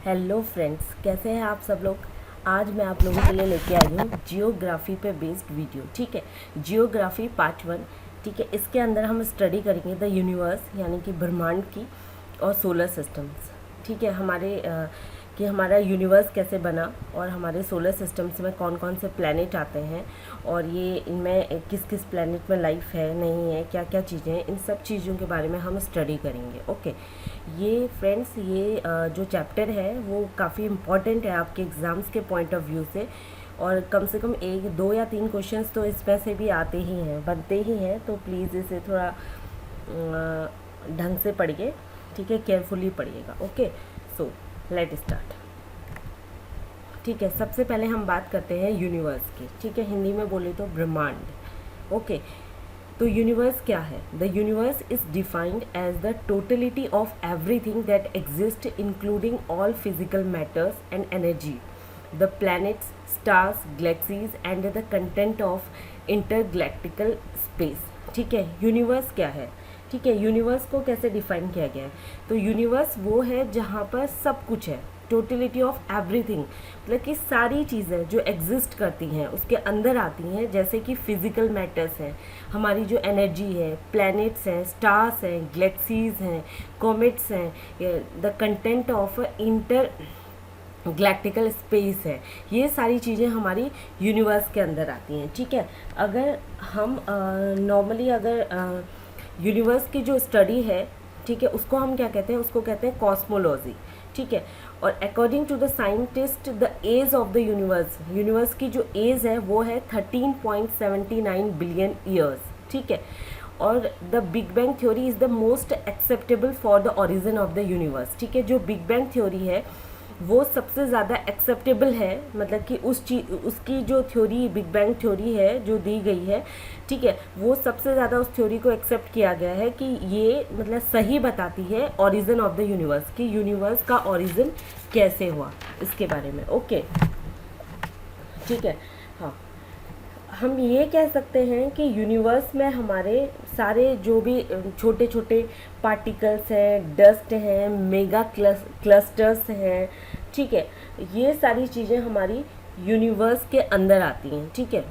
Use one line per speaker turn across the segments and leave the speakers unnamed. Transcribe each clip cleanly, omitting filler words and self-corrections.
Hello friends, कैसे हैं आप सब लोग। आज मैं आप लोगों के लिए लेके आई हूँ जियोग्राफी पे बेस्ड वीडियो। ठीक है, जियोग्राफी पार्ट 1। ठीक है, इसके अंदर हम स्टडी करेंगे द यूनिवर्स यानी कि ब्रह्मांड की और सोलर सिस्टम्स। ठीक है, कि हमारा यूनिवर्स कैसे बना और हमारे सोलर सिस्टम्स में कौन कौन से प्लैनेट आते हैं और ये इनमें किस किस प्लैनेट में लाइफ है नहीं है, क्या क्या चीज़ें हैं, इन सब चीज़ों के बारे में हम स्टडी करेंगे। ओके, ये फ्रेंड्स जो चैप्टर है वो काफ़ी इम्पॉर्टेंट है आपके एग्ज़ाम्स के पॉइंट ऑफ व्यू से, और कम से कम 1, 2 या 3 क्वेश्चंस तो इसमें से भी आते ही हैं, बनते ही हैं। तो प्लीज़ इसे थोड़ा ढंग से पढ़िए। ठीक है, केयरफुली पढ़िएगा। Okay, so let start. ठीक है, सबसे पहले हम बात करते हैं यूनिवर्स की। ठीक है, हिंदी में बोले तो ब्रह्मांड। ओके, तो यूनिवर्स क्या है? The universe is defined as the totality of everything that exist including all physical matters and energy, the planets, stars, galaxies and the content of intergalactical space. ठीक है, यूनिवर्स क्या है? ठीक है, यूनिवर्स को कैसे डिफाइन किया गया है? तो यूनिवर्स वो है जहाँ पर सब कुछ है, टोटलिटी ऑफ एवरीथिंग, मतलब कि सारी चीज़ें जो एग्जिस्ट करती हैं उसके अंदर आती हैं, जैसे कि फिजिकल मैटर्स हैं, हमारी जो एनर्जी है, प्लैनेट्स हैं, स्टार्स हैं, गैलेक्सीज हैं, कॉमेट्स हैं, the content of inter galactical space है, ये सारी चीज़ें हमारी यूनिवर्स के अंदर आती हैं। ठीक है, अगर हम नॉर्मली अगर यूनिवर्स की जो स्टडी है, ठीक है, उसको हम क्या कहते हैं? उसको कहते हैं कॉस्मोलॉजी। ठीक है, और according to the scientist the age of the universe की जो एज है वो है 13.79 बिलियन ईयर्स। ठीक है, और the big bang theory is the most acceptable for the origin of the universe. ठीक है, जो बिग बैंग थ्योरी है वो सबसे ज़्यादा एक्सेप्टेबल है, मतलब कि उसकी जो थ्योरी बिग बैंग थ्योरी है जो दी गई है, ठीक है, वो सबसे ज़्यादा उस थ्योरी को एक्सेप्ट किया गया है कि ये मतलब सही बताती है ओरिजिन ऑफ द यूनिवर्स, कि यूनिवर्स का ओरिजिन कैसे हुआ इसके बारे में। ओके, ठीक है, हाँ, हम ये कह सकते हैं कि यूनिवर्स में हमारे सारे जो भी छोटे छोटे पार्टिकल्स हैं, डस्ट हैं, मेगा क्लस्टर्स हैं, ठीक है, ये सारी चीज़ें हमारी यूनिवर्स के अंदर आती हैं। ठीक है,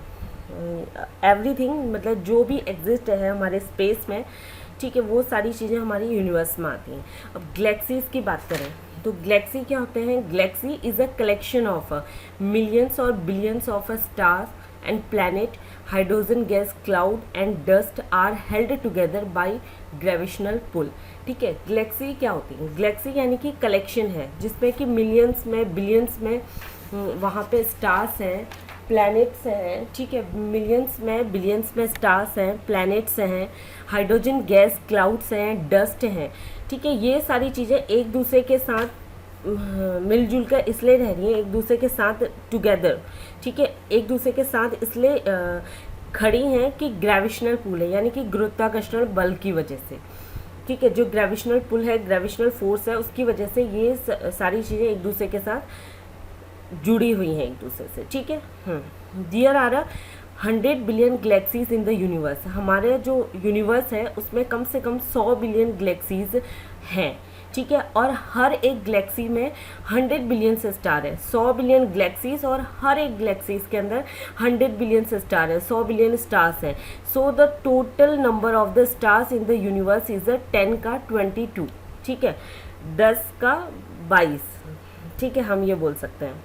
एवरीथिंग मतलब जो भी एग्जिस्ट है हमारे स्पेस में, ठीक है, वो सारी चीज़ें हमारी यूनिवर्स में आती हैं। अब गैलेक्सीज़ की बात करें तो गैलेक्सी क्या होते हैं? Galaxy is a collection of millions और billions of stars and planet, hydrogen gas cloud and dust are held together by gravitational pull। ठीक है, गैलेक्सी क्या होती है? गैलेक्सी यानी कि कलेक्शन है जिसमें कि मिलियंस में, बिलियंस में वहाँ पे स्टार्स हैं, प्लैनेट्स हैं। ठीक है, मिलियंस में, बिलियंस में स्टार्स हैं, प्लैनेट्स हैं, हाइड्रोजन गैस क्लाउड्स हैं, डस्ट हैं। ठीक है, ये सारी चीज़ें एक दूसरे के साथ मिलजुल कर इसलिए रह रही हैं, एक दूसरे के साथ टुगेदर। ठीक है, एक दूसरे के साथ इसलिए खड़ी हैं कि ग्रेविशनल पुल है, यानी कि गुरुत्वाकर्षण बल की वजह से। ठीक है, जो ग्रेविशनल पुल है, ग्रेविशनल फोर्स है, उसकी वजह से ये सारी चीज़ें एक दूसरे के साथ जुड़ी हुई हैं एक दूसरे से। ठीक है, there are 100 billion galaxies in the universe. हमारे जो यूनिवर्स है उसमें कम से कम 100 बिलियन गैलेक्सीज हैं। ठीक है, और हर एक गैलेक्सी में 100 बिलियन से स्टार है, 100 बिलियन गैलेक्सीज, और हर एक गैलेक्सीज के अंदर 100 बिलियन से स्टार है, 100 बिलियन स्टार्स हैं। So the total number of the stars in the universe is 10 का 22। ठीक है, 10 का 22। ठीक है, हम ये बोल सकते हैं।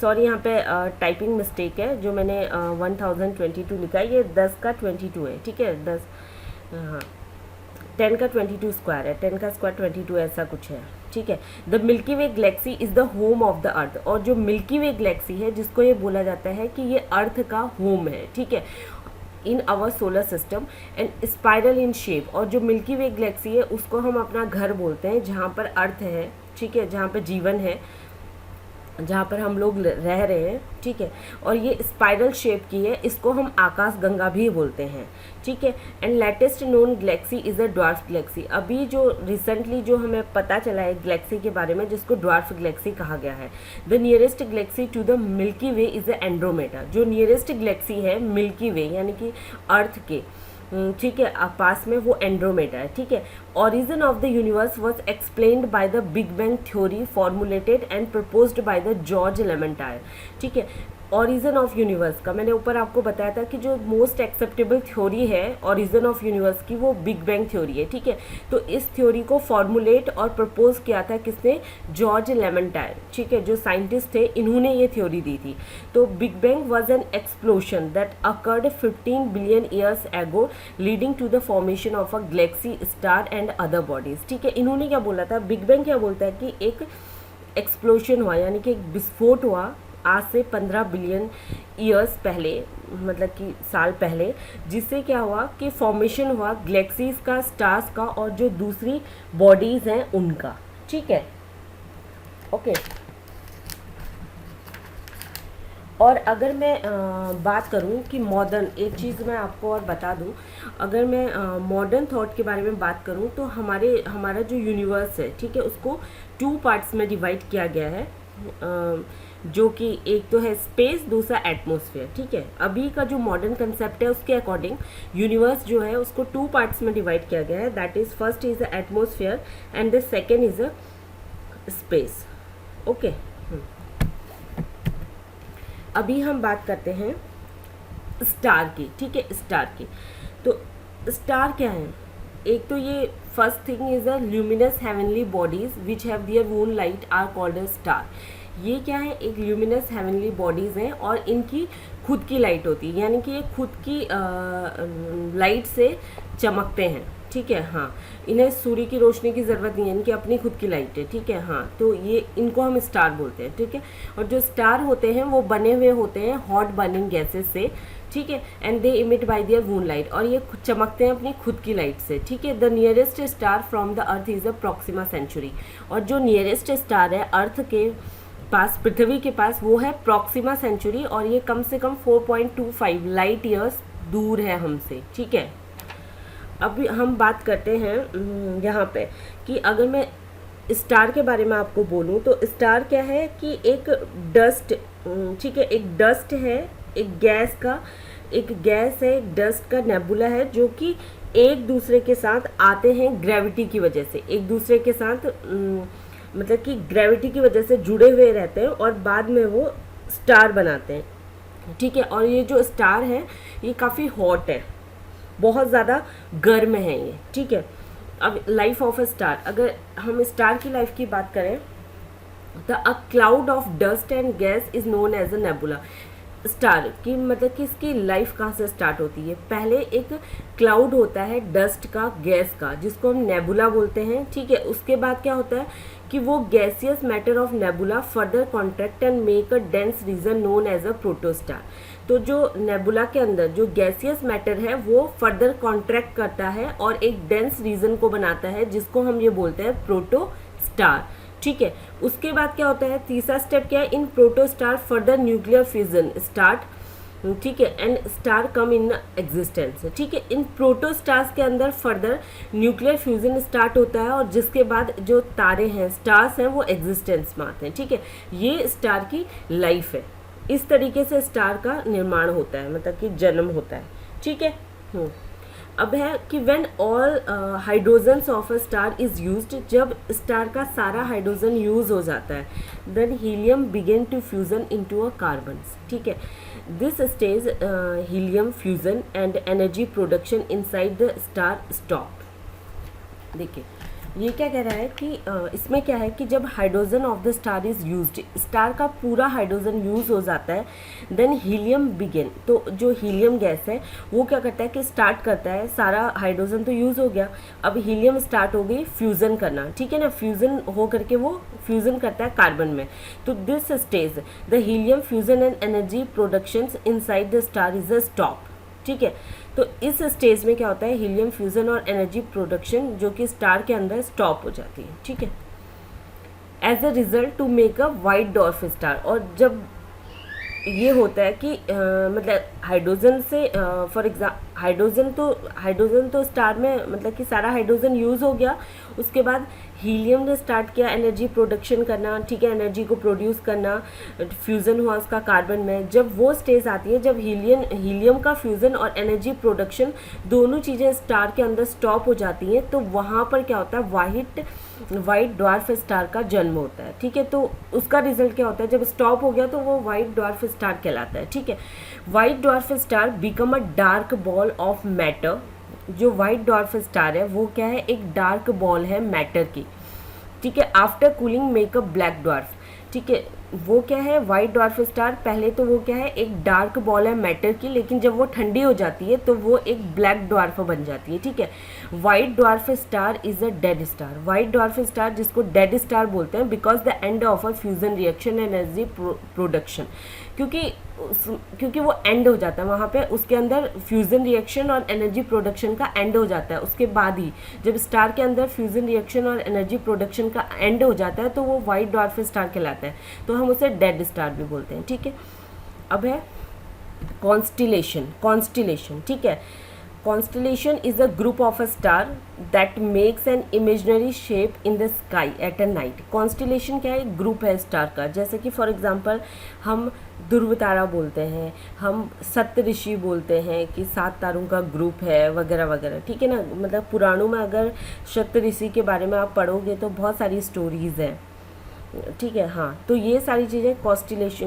सॉरी, यहाँ पे टाइपिंग मिस्टेक है, जो मैंने 1022 लिखा है, ये 10 का 22 है। ठीक है, 10, हाँ, 10 का 22 स्क्वायर है, 10 का स्क्वायर 22 ऐसा कुछ है। ठीक है, the Milky way Galaxy is the home of the अर्थ। और जो मिल्की वे गैलेक्सी है जिसको ये बोला जाता है कि ये अर्थ का होम है। ठीक है, in our solar system and spiral in shape. और जो मिल्की वे गैलेक्सी है उसको हम अपना घर बोलते हैं, जहाँ पर अर्थ है, ठीक है, जहाँ पर जीवन है, जहाँ पर हम लोग रह रहे हैं। ठीक है, और ये स्पाइरल शेप की है, इसको हम आकाश गंगा भी बोलते हैं। ठीक है, and latest known Galaxy is a dwarf Galaxy. अभी जो रिसेंटली जो हमें पता चला है गैलेक्सी के बारे में, जिसको ड्वार्फ गैलेक्सी कहा गया है। The nearest galaxy to the Milky Way is a Andromeda. जो नियरेस्ट गैलेक्सी है मिल्की वे यानी कि अर्थ के, ठीक है, पास में वो एंड्रोमेडा है। ठीक है, origin of the universe was explained by the big bang theory formulated and proposed by the George Lemaitre. ठीक है, ओरिजिन ऑफ यूनिवर्स का मैंने ऊपर आपको बताया था कि जो मोस्ट एक्सेप्टेबल थ्योरी है ओरिजिन ऑफ यूनिवर्स की वो बिग बैंग थ्योरी है। ठीक है, तो इस थ्योरी को फॉर्मुलेट और प्रपोज किया था किसने? George Lemaitre. ठीक है, जो साइंटिस्ट थे इन्होंने ये थ्योरी दी थी। तो Big Bang was an explosion that occurred 15 billion years ago leading to the formation of a galaxy, star and other bodies. ठीक है, इन्होंने क्या बोला था? बिग बैंग क्या बोलता है कि एक एक्सप्लोशन हुआ, यानी कि एक विस्फोट हुआ आज से 15 बिलियन ईयर्स पहले, मतलब कि साल पहले, जिससे क्या हुआ कि फॉर्मेशन हुआ गैलेक्सीज का, स्टार्स का और जो दूसरी बॉडीज़ हैं उनका। ठीक है, ओके। और अगर मैं बात करूं कि मॉडर्न, एक चीज़ मैं आपको और बता दूं, अगर मैं मॉडर्न थॉट के बारे में बात करूं तो हमारा जो यूनिवर्स है, ठीक है, उसको 2 पार्ट्स में डिवाइड किया गया है, जो कि एक तो है स्पेस, दूसरा एटमॉस्फेयर। ठीक है, अभी का जो मॉडर्न कंसेप्ट है उसके अकॉर्डिंग यूनिवर्स जो है उसको 2 पार्ट्स में डिवाइड किया गया है। That is first is the atmosphere and the second is a space. Okay, अभी हम बात करते हैं स्टार की। ठीक है, स्टार की, तो स्टार क्या है? एक तो ये first thing is a luminous heavenly bodies which have their own light are called a star. ये क्या है? एक ल्यूमिनस हेवनली बॉडीज़ हैं और इनकी खुद की लाइट होती है, यानी कि ये खुद की लाइट से चमकते हैं। ठीक है, हाँ, इन्हें सूर्य की रोशनी की ज़रूरत नहीं है, इनकी अपनी खुद की लाइट है। ठीक है, हाँ, तो ये इनको हम स्टार बोलते हैं। ठीक है, और जो स्टार होते हैं वो बने हुए होते हैं हॉट बर्निंग गैसेस से। ठीक है, and they emit bye their own light, और ये चमकते हैं अपनी खुद की लाइट से। ठीक है, the nearest star from the earth is a Proxima century, और जो नियरेस्ट स्टार है अर्थ के पास, पृथ्वी के पास, वो है प्रॉक्सिमा सेंचुरी, और ये कम से कम 4.25 लाइट ईयर्स दूर है हमसे। ठीक है, अभी हम बात करते हैं यहाँ पे कि अगर मैं स्टार के बारे में आपको बोलूँ तो स्टार क्या है कि एक डस्ट, ठीक है, एक डस्ट है, एक गैस है, एक डस्ट का नेबुला है, जो कि एक दूसरे के साथ आते हैं ग्रेविटी की वजह से, एक दूसरे के साथ मतलब कि ग्रेविटी की वजह से जुड़े हुए रहते हैं और बाद में वो स्टार बनाते हैं। ठीक है, और ये जो स्टार है ये काफ़ी हॉट है, बहुत ज़्यादा गर्म है ये। ठीक है, अब लाइफ ऑफ अ स्टार, अगर हम स्टार की लाइफ की बात करें तो a cloud of dust and gas is known as a nebula. Star की मतलब कि इसकी लाइफ कहाँ से स्टार्ट होती है? पहले एक क्लाउड होता है डस्ट का, गैस का, जिसको हम नेबुला बोलते हैं। ठीक है, उसके बाद क्या होता है कि वो gaseous matter of nebula further contract and make a dense region known as a protostar. तो जो नेबुला के अंदर जो गैसियस मैटर है वो फर्दर कॉन्ट्रैक्ट करता है और एक डेंस रीजन को बनाता है, जिसको हम ये बोलते हैं प्रोटोस्टार। ठीक है, उसके बाद क्या होता है? तीसरा स्टेप क्या है? In protostar further nuclear fusion start. ठीक है, and star come in existence. ठीक है, इन प्रोटोस्टार्स के अंदर फर्दर न्यूक्लियर फ्यूजन स्टार्ट होता है और जिसके बाद जो तारे हैं, स्टार्स हैं, वो एग्जिस्टेंस में आते हैं। ठीक है, ये स्टार की लाइफ है। इस तरीके से स्टार का निर्माण होता है, मतलब कि जन्म होता है। ठीक है, अब है कि when all hydrogens of a star is used, जब स्टार का सारा हाइड्रोजन यूज़ हो जाता है, then helium begin to fusion into a carbons. ठीक है, this stage helium fusion and energy production inside the star stop. देखिए ये क्या कह रहा है कि इसमें क्या है कि जब hydrogen of the star is used, star का पूरा हाइड्रोजन यूज़ हो जाता है, देन हीलियम बिगिन, तो जो हीलियम गैस है वो क्या करता है कि स्टार्ट करता है, सारा हाइड्रोजन तो यूज़ हो गया, अब हीलियम स्टार्ट हो गई फ्यूज़न करना। ठीक है ना, फ्यूज़न हो करके वो फ्यूज़न करता है कार्बन में। तो this stage the helium fusion and energy production inside the star is a stop. ठीक है, तो इस स्टेज में क्या होता है? हीलियम फ्यूजन और एनर्जी प्रोडक्शन जो कि स्टार के अंदर स्टॉप हो जाती है। ठीक है, as a result to make a white dwarf star. और जब ये होता है कि मतलब हाइड्रोजन से फॉर एग्जाम्पल हाइड्रोजन तो स्टार में मतलब कि सारा हाइड्रोजन यूज़ हो गया, उसके बाद हीलियम ने स्टार्ट किया एनर्जी प्रोडक्शन करना, ठीक है, एनर्जी को प्रोड्यूस करना, फ्यूज़न हुआ उसका कार्बन में। जब वो स्टेज आती है जब हीलियम का फ्यूज़न और एनर्जी प्रोडक्शन दोनों चीज़ें स्टार के अंदर स्टॉप हो जाती हैं, तो वहाँ पर क्या होता है, वाइट ड्वार्फ स्टार का जन्म होता है, ठीक है। तो उसका रिजल्ट क्या होता है, जब स्टॉप हो गया तो वो वाइट ड्वार्फ स्टार कहलाता है, ठीक है। White dwarf star become a dark ball of matter. जो वाइट ड्वार्फ स्टार है वो क्या है, एक डार्क बॉल है मैटर की, ठीक है। After cooling make a black dwarf, ठीक है। वो क्या है, वाइट ड्वार्फ स्टार पहले तो वो क्या है, एक डार्क बॉल है मैटर की, लेकिन जब वो ठंडी हो जाती है तो वो एक ब्लैक ड्वार्फ बन जाती है, ठीक है। White dwarf star is a dead star. White dwarf star जिसको डेड स्टार बोलते हैं because the end of a fusion reaction energy production, क्योंकि वो एंड हो जाता है वहाँ पे, उसके अंदर फ्यूज़न रिएक्शन और एनर्जी प्रोडक्शन का एंड हो जाता है। उसके बाद ही जब स्टार के अंदर फ्यूज़न रिएक्शन और एनर्जी प्रोडक्शन का एंड हो जाता है तो वो वाइट ड्वार्फ स्टार कहलाता है, तो हम उसे डेड स्टार भी बोलते हैं, ठीक है। अब है कॉन्स्टिलेशन, ठीक है। Constellation is a group of a star that makes an imaginary shape in the sky at a night. Constellation क्या है, एक ग्रुप है स्टार का, जैसे कि फॉर एग्जांपल हम ध्रुव तारा बोलते हैं, हम सप्तऋषि बोलते हैं कि 7 तारों का ग्रुप है वगैरह वगैरह, ठीक है ना। मतलब पुराणों में अगर सप्तऋषि के बारे में आप पढ़ोगे तो बहुत सारी स्टोरीज़ हैं, ठीक है। हाँ, तो ये सारी चीज़ें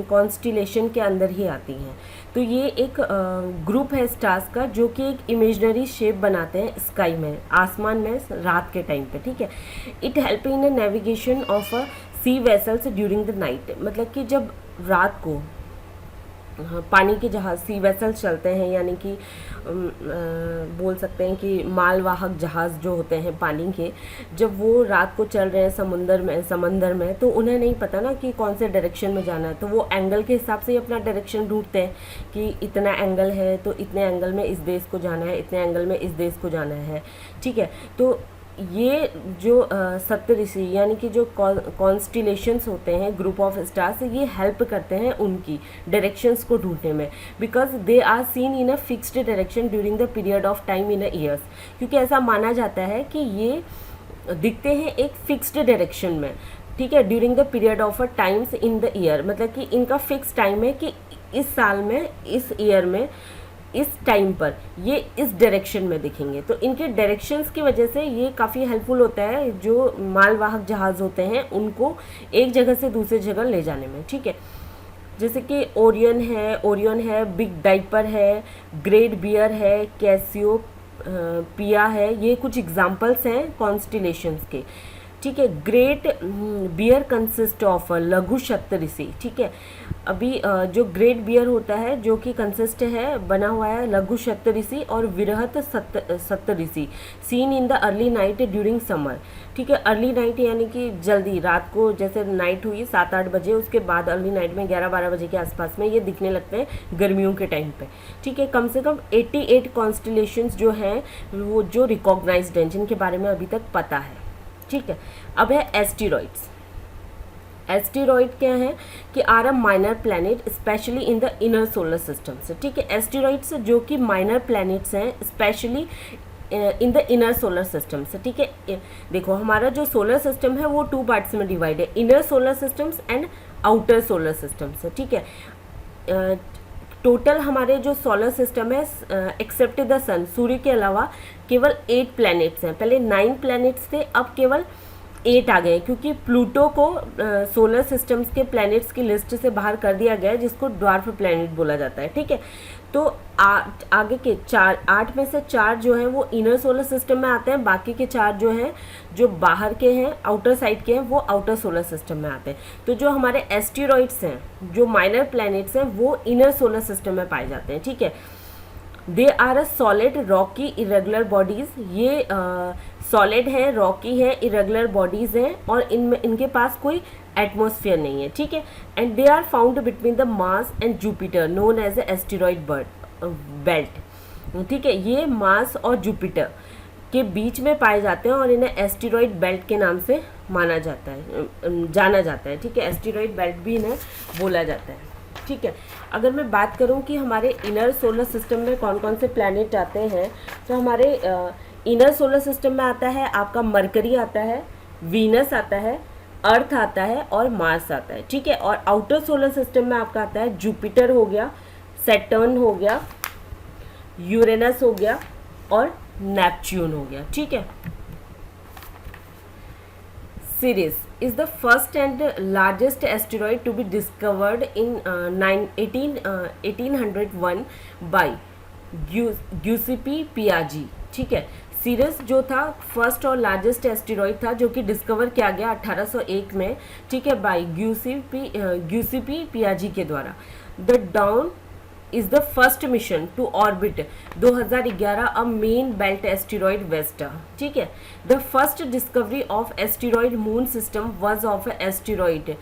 कॉन्स्टिलेशन के अंदर ही आती हैं। तो ये एक ग्रुप है स्टार्स का जो कि एक इमेजनरी शेप बनाते हैं स्काई में, आसमान में रात के टाइम पे, ठीक है। It help in a navigation of a sea vessels during the night, मतलब कि जब रात को पानी के जहाज़ सी वेसल्स चलते हैं, यानी कि बोल सकते हैं कि मालवाहक जहाज़ जो होते हैं पानी के, जब वो रात को चल रहे हैं समंदर में तो उन्हें नहीं पता ना कि कौन से डायरेक्शन में जाना है, तो वो एंगल के हिसाब से ही अपना डायरेक्शन ढूंढते हैं कि इतना एंगल है तो इतने एंगल में इस देश को जाना है, इतने एंगल में इस देश को जाना है, ठीक है। तो ये जो सप्तऋषि यानी कि जो कॉन्स्टिलेशंस होते हैं, ग्रुप ऑफ स्टार्स, ये हेल्प करते हैं उनकी डायरेक्शंस को ढूंढने में, because they are seen in a fixed direction during the period of time in a years, क्योंकि ऐसा माना जाता है कि ये दिखते हैं एक फिक्स्ड डायरेक्शन में, ठीक है, during the period of a times in the year, मतलब कि इनका फिक्स टाइम है कि इस साल में, इस ईयर में, इस टाइम पर ये इस डायरेक्शन में दिखेंगे। तो इनके डायरेक्शंस की वजह से ये काफ़ी हेल्पफुल होता है जो मालवाहक जहाज़ होते हैं उनको एक जगह से दूसरी जगह ले जाने में, ठीक है। जैसे कि ओरियन है, बिग डाइपर है, ग्रेट बियर है, कैसियो पिया है, ये कुछ एग्जाम्पल्स हैं कॉन्स्टिलेशंस के, ठीक है। ग्रेट बियर कंसिस्ट ऑफ लघु सप्तऋषि, ठीक है। अभी जो ग्रेट बियर होता है जो कि कंसिस्ट है, बना हुआ है लघु सप्तऋषि और Vrihat Saptarishi, seen in the early night during summer, ठीक है। अर्ली नाइट यानी कि जल्दी रात को, जैसे नाइट हुई 7-8 बजे, उसके बाद अर्ली नाइट में 11-12 बजे के आसपास में ये दिखने लगते हैं गर्मियों के टाइम पे, ठीक है। कम से कम 88 कॉन्स्टिलेशंस जो हैं वो जो रिकॉग्नाइज्ड हैं, जिनके बारे में अभी तक पता है, ठीक है। अब है एस्टेरॉइड्स। एस्टेरॉइड क्या है कि are a minor planet specially in the inner solar system से, ठीक है। एस्टेरॉइड्स जो कि माइनर प्लैनेट्स हैं specially in the inner solar system से, ठीक है। देखो हमारा जो सोलर सिस्टम है वो 2 पार्ट्स में डिवाइड है, inner solar systems and outer solar system से, ठीक है। टोटल हमारे जो सोलर सिस्टम है एक्सेप्ट द सन, सूर्य के अलावा केवल 8 प्लैनेट्स हैं। पहले 9 प्लैनेट्स थे, अब केवल 8 आ गए, क्योंकि प्लूटो को सोलर सिस्टम्स के प्लैनेट्स की लिस्ट से बाहर कर दिया गया है, जिसको ड्वार्फ प्लैनेट बोला जाता है, ठीक है। तो आगे के 8 में से 4 जो हैं वो इनर सोलर सिस्टम में आते हैं, बाकी के 4 जो हैं जो बाहर के हैं, आउटर साइड के हैं, वो आउटर सोलर सिस्टम में आते हैं। तो जो हमारे एस्टेरॉइड्स हैं, जो माइनर प्लैनेट्स हैं, वो इनर सोलर सिस्टम में पाए जाते हैं, ठीक है। They are a solid rocky irregular bodies, ये सॉलिड है, रॉकी है, इरेगुलर बॉडीज़ हैं और इनके पास कोई एटमॉस्फेयर नहीं है, ठीक है। And they are found between the Mars and Jupiter known as a asteroid belt, ठीक है। ये मार्स और जुपिटर के बीच में पाए जाते हैं और इन्हें एस्टेरॉइड बेल्ट के नाम से जाना जाता है, ठीक है। एस्टेरॉइड बेल्ट भी इन्हें बोला जाता है, ठीक है। अगर मैं बात करूं कि हमारे इनर सोलर सिस्टम में कौन कौन से प्लैनेट आते हैं, तो हमारे इनर सोलर सिस्टम में आता है आपका मरकरी आता है, वीनस आता है, अर्थ आता है और मार्स आता है, ठीक है। और आउटर सोलर सिस्टम में आपका आता है जुपिटर हो गया, सैटर्न हो गया, यूरेनस हो गया और नेपच्यून हो गया, ठीक है। Ceres is the first and largest asteroid to be discovered in 1801 by Giuseppe Piaggi, ठीक है। सीरस जो था फर्स्ट और लार्जेस्ट एस्टेरॉयड था जो कि डिस्कवर किया गया 1801 में, ठीक है, बाय ग्यूसिपी पियाजी के द्वारा। The down is the first mission to orbit 2011 a main belt asteroid Vesta, ठीक है। The first discovery of asteroid moon system was of asteroid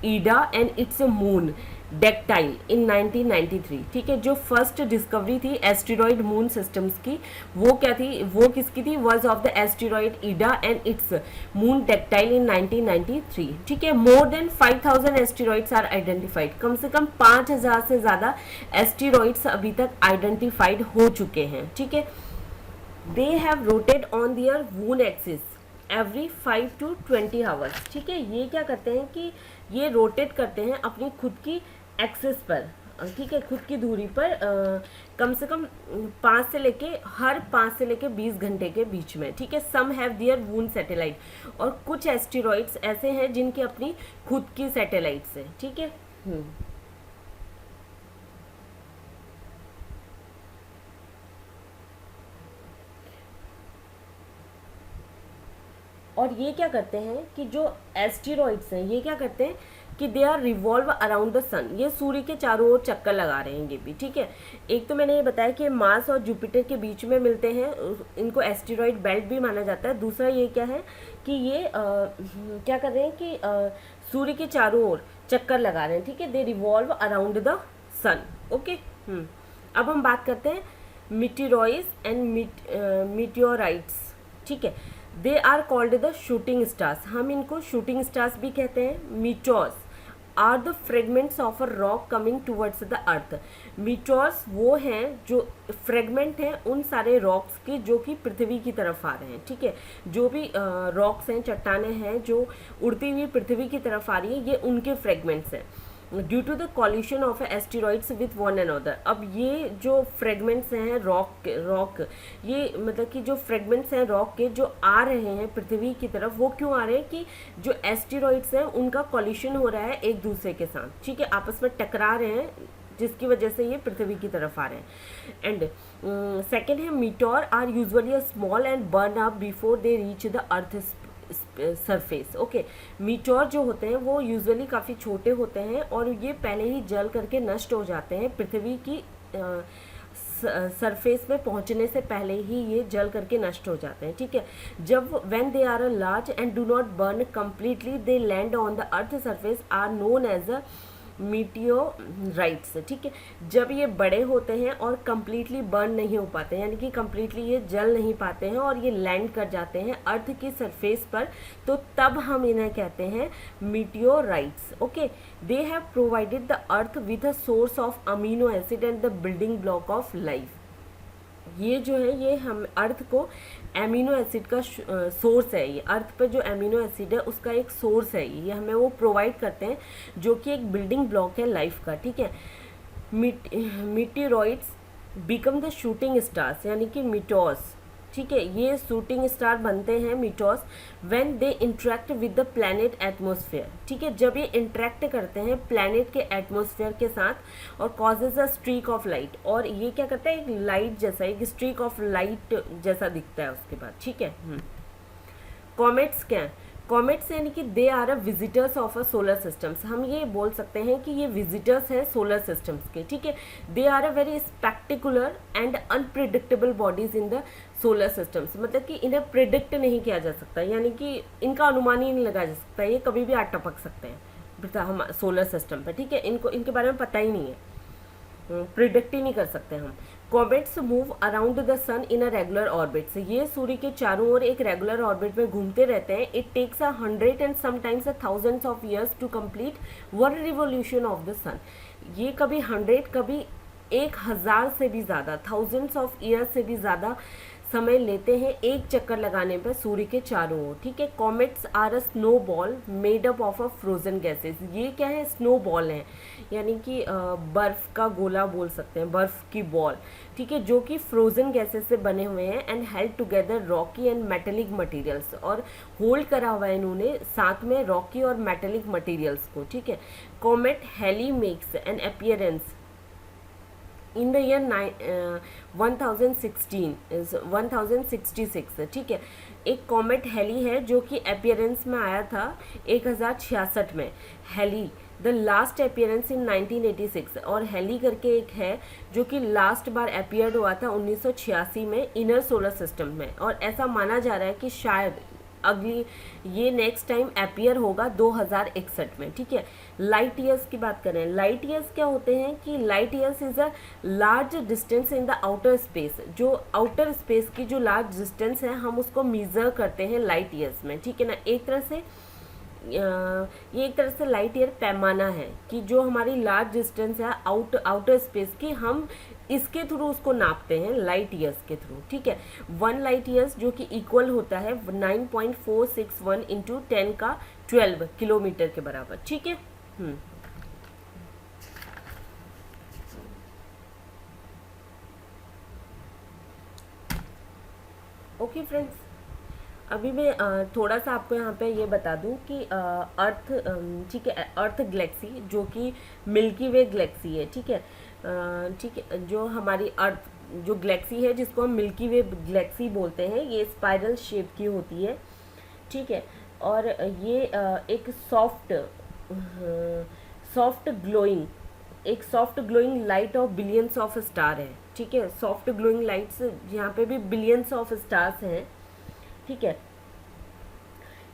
Ida and its moon Dactyl in 1993, ठीक है। जो first discovery थी asteroid moon systems की वो क्या थी, वो किसकी थी, was of the asteroid Ida and its moon Dactyl in 1993, ठीक है। More than 5000 asteroids are identified, कम से कम 5000 से ज़्यादा एस्टेरॉइड्स अभी तक आइडेंटिफाइड हो चुके हैं, ठीक है। They have rotated on their moon axis every 5 to 20 hours, ठीक है। ये क्या करते हैं कि ये रोटेट करते हैं अपनी खुद की एक्सिस पर, ठीक है, खुद की दूरी पर कम से कम 5 से लेके 20 घंटे के बीच में, ठीक है। Some have their moon satellite, और कुछ एस्टेरॉइड्स ऐसे हैं जिनकी अपनी खुद की सैटेलाइट्स हैं, ठीक है। और ये क्या करते हैं कि जो एस्टेरॉइड्स हैं ये क्या करते हैं कि they are revolve around the sun, ये सूर्य के चारों ओर चक्कर लगा रहे हैं ये भी, ठीक है। एक तो मैंने ये बताया कि मार्स और जुपिटर के बीच में मिलते हैं, इनको एस्टेरॉइड बेल्ट भी माना जाता है। दूसरा ये क्या है कि ये क्या कर रहे हैं कि सूर्य के चारों ओर चक्कर लगा रहे हैं, ठीक है। They revolve around the sun, okay. अब हम बात करते हैं मीटेरॉइड्स एंड मीटियोराइट्स, ठीक है। They are called the shooting stars, हम इनको शूटिंग स्टार्स भी कहते हैं। Meteors are the fragments of a rock coming towards the earth, meteors वो हैं जो फ्रेगमेंट हैं उन सारे रॉक्स की जो कि पृथ्वी की तरफ आ रहे हैं, ठीक है। जो भी रॉक्स हैं, चट्टानें हैं जो उड़ती हुई पृथ्वी की तरफ आ रही है, ये उनके फ्रेगमेंट्स हैं। Due to the collision of asteroids with one another, अब ये जो फ्रेगमेंट्स हैं रॉक ये मतलब कि जो फ्रेगमेंट्स हैं रॉक के जो आ रहे हैं पृथ्वी की तरफ, वो क्यों आ रहे हैं कि जो एस्टेरॉइड्स हैं उनका कॉल्यूशन हो रहा है एक दूसरे के साथ, ठीक है, आपस में टकरा रहे हैं जिसकी वजह से ये पृथ्वी की तरफ आ रहे हैं। एंड सेकेंड है meteor are usually a small and burn up before they reach the earth surface, okay. Meteor जो होते हैं वो यूजुअली काफ़ी छोटे होते हैं और ये पहले ही जल करके नष्ट हो जाते हैं, पृथ्वी की सरफेस में पहुंचने से पहले ही ये जल करके नष्ट हो जाते हैं, ठीक है। जब when they are a large and do not burn completely they land on the earth surface are known as a meteorites, ठीक है। जब ये बड़े होते हैं और कम्प्लीटली बर्न नहीं हो पाते हैं, यानी कि कम्प्लीटली ये जल नहीं पाते हैं और ये लैंड कर जाते हैं अर्थ की सरफेस पर, तो तब हम इन्हें कहते हैं meteorites, okay. They have provided the earth with a source of amino acid and the building block of life, ये जो है ये हम अर्थ को एमिनो एसिड का सोर्स है, ये अर्थ पर जो एमिनो एसिड है उसका एक सोर्स है, ये हमें वो प्रोवाइड करते हैं जो कि एक बिल्डिंग ब्लॉक है लाइफ का, ठीक है। Meteoroids become the shooting stars, यानी कि मीटोर्स, ठीक है, ये शूटिंग स्टार बनते हैं meteors when they interact with the planet atmosphere, ठीक है। जब ये इंटरेक्ट करते हैं प्लैनेट के एटमॉस्फेयर के साथ और causes a streak of light, और ये क्या करता है एक लाइट जैसा, एक स्ट्रीक ऑफ लाइट जैसा दिखता है उसके बाद, ठीक है। कॉमेट्स क्या है, कॉमेट्स यानी कि they are a visitors of a solar systems, हम ये बोल सकते हैं कि ये विजिटर्स हैं सोलर सिस्टम्स के, ठीक है। They are a very spectacular and unpredictable bodies in the solar systems, मतलब कि इन्हें प्रिडिक्ट नहीं किया जा सकता, यानी कि इनका अनुमान ही नहीं लगाया जा सकता, ये कभी भी आ टपक सकते हैं हम सोलर सिस्टम पर, ठीक है। इनको इनके बारे में पता ही नहीं है, प्रिडिक्ट ही नहीं कर सकते हम। Comets move around the sun in a regular orbit, ये सूर्य के चारों ओर एक रेगुलर ऑर्बिट में घूमते रहते हैं। It takes 100 and sometimes thousands of years to complete one revolution of the sun, ये कभी 100 कभी 1000 से भी ज़्यादा, थाउजेंड्स ऑफ ईयर्स से भी ज़्यादा समय लेते हैं एक चक्कर लगाने पर सूर्य के चारों ओर, ठीक है। Comets are a snow ball made up of a frozen gases. ये क्या है, स्नो बॉल है, यानी कि बर्फ का गोला बोल सकते हैं, बर्फ की बॉल, ठीक है, जो कि फ्रोजन गैसेस से बने हुए हैं and held together Rocky and metallic materials, और होल्ड करा हुआ है इन्होंने साथ में रॉकी और मेटेलिक मटेरियल्स को, ठीक है। Comet Halley makes an appearance in the year 1066, ठीक है। एक कॉमेट हेली है जो कि अपीयरेंस में आया था 1066 में, Halley the last appearance in 1986, और हेली करके एक है जो कि लास्ट बार अपीयर्ड हुआ था 1986 में इनर सोलर सिस्टम में, और ऐसा माना जा रहा है कि शायद अगली ये नेक्स्ट टाइम अपीयर होगा 2061 में, ठीक है। लाइट ईयर्स की बात करें, लाइट ईयर्स क्या होते हैं कि light years is a large distance in the outer space. जो आउटर स्पेस की जो लार्ज डिस्टेंस है हम उसको मेजर करते हैं लाइट ईयर्स में, ठीक है ना। एक तरह से ये एक तरह से लाइट ईयर पैमाना है कि जो हमारी लार्ज डिस्टेंस है आउटर स्पेस की, हम इसके थ्रू उसको नापते हैं लाइट ईयर्स के थ्रू, ठीक है। 1 लाइट ईयर्स जो कि इक्वल होता है 9.461 इंटू 10 का 12 किलोमीटर के बराबर, ठीक है। ओके फ्रेंड्स, अभी मैं थोड़ा सा आपको यहाँ पे ये बता दूँ कि अर्थ, ठीक है, अर्थ गैलेक्सी जो कि मिल्की वे गैलेक्सी है, ठीक है, ठीक है, जो हमारी अर्थ जो गैलेक्सी है जिसको हम मिल्की वे गैलेक्सी बोलते हैं, ये स्पाइरल शेप की होती है, ठीक है। और ये एक soft glowing light of billions of star है, ठीक है। सॉफ्ट ग्लोइंग लाइट्स, यहाँ पे भी बिलियंस ऑफ स्टार्स हैं, ठीक है।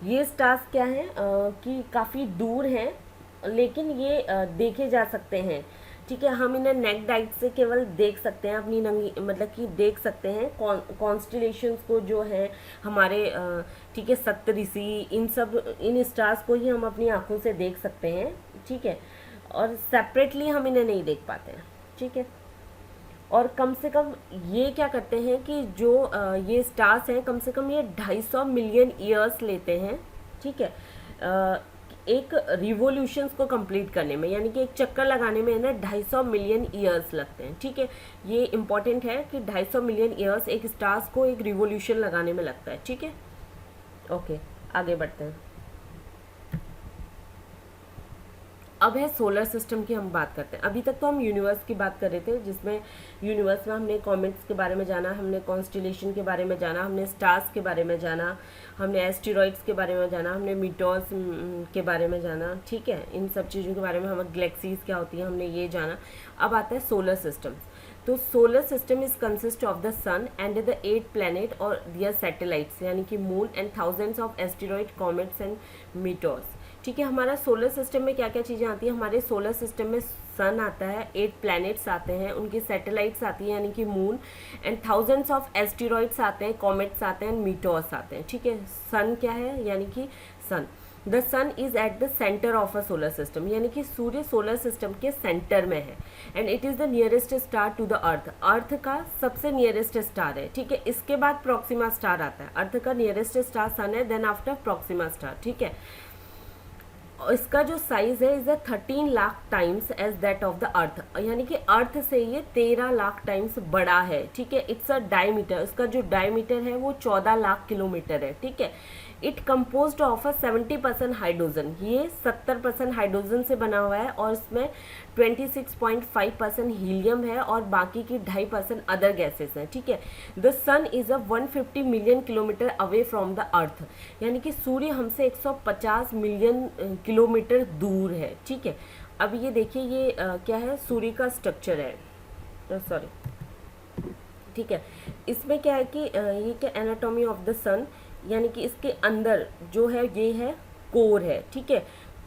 ये स्टार्स क्या हैं कि काफ़ी दूर हैं, लेकिन ये देखे जा सकते हैं, ठीक है। हम इन्हें नेक्ड आइट से केवल देख सकते हैं, अपनी नंगी मतलब कि देख सकते हैं कॉन्स्टिलेशंस को जो है हमारे, ठीक है, सप्तऋषि, इन स्टार्स को ही हम अपनी आंखों से देख सकते हैं, ठीक है। और सेपरेटली हम इन्हें नहीं देख पाते हैं, ठीक है। और कम से कम ये क्या करते हैं कि जो ये स्टार्स हैं कम से कम ये 250 मिलियन ईयर्स लेते हैं, ठीक है, एक रिवोल्यूशंस को कंप्लीट करने में, यानी कि एक चक्कर लगाने में है ना 250 मिलियन ईयर्स लगते हैं, ठीक है। ये इंपॉर्टेंट है कि 250 मिलियन ईयर्स एक स्टार्स को एक रिवोल्यूशन लगाने में लगता है, ठीक है। ओके, आगे बढ़ते हैं। अब है सोलर सिस्टम की हम बात करते हैं। अभी तक तो हम यूनिवर्स की बात कर रहे थे, जिसमें यूनिवर्स में हमने कॉमेट्स के बारे में जाना, हमने कॉन्स्टिलेशन के बारे में जाना, हमने स्टार्स के बारे में जाना, हमने एस्टेरॉइड्स के बारे में जाना, हमने मीटर्स के बारे में जाना, ठीक है। इन सब चीज़ों के बारे में, हमें गैलेक्सीज क्या होती हैं हमने ये जाना। अब आता है सोलर सिस्टम। तो solar system is consist of the sun and the 8 planet और दियर सैटेलाइट्स, यानी कि moon and thousands of asteroid, comets and meteors, ठीक है। हमारा सोलर सिस्टम में क्या क्या चीज़ें आती हैं, हमारे सोलर सिस्टम में सन आता है, 8 प्लैनेट्स आते हैं, उनकी सैटेलाइट्स आती हैं यानी कि moon, and thousands of asteroids आते हैं, कॉमेट्स आते हैं, मीटर्स आते हैं, ठीक है। सन क्या है, यानी कि sun, the sun is at the centre of a solar system, यानी कि सूर्य सोलर सिस्टम के सेंटर में है, and it is the nearest star to the earth, earth का सबसे नियरेस्ट स्टार है, ठीक है। इसके बाद प्रॉक्सिमा स्टार आता है, अर्थ का नियरेस्ट स्टार सन है, देन आफ्टर प्रॉक्सिमा स्टार, ठीक है। इसका जो साइज है is 13 lakh times as that of the earth, यानी कि अर्थ से ये 13 लाख टाइम्स बड़ा है, ठीक है। इट्स अ डायमीटर, इसका जो डायमीटर है वो 14 लाख किलोमीटर है, ठीक है। It composed of a 70% hydrogen, ये 70% हाइड्रोजन से बना हुआ है, और इसमें 26.5% हीलियम है, और बाकी की 2.5% अदर गैसेस हैं, ठीक है। The sun is a 150 million kilometre away from the earth, यानी कि सूर्य हमसे 150 मिलियन किलोमीटर दूर है, ठीक है। अब ये देखिए, ये क्या है, सूर्य का स्ट्रक्चर है, सॉरी, ठीक है। इसमें क्या है कि ये क्या, एनाटॉमी ऑफ द सन, यानी कि इसके अंदर जो है ये है कोर है, ठीक है।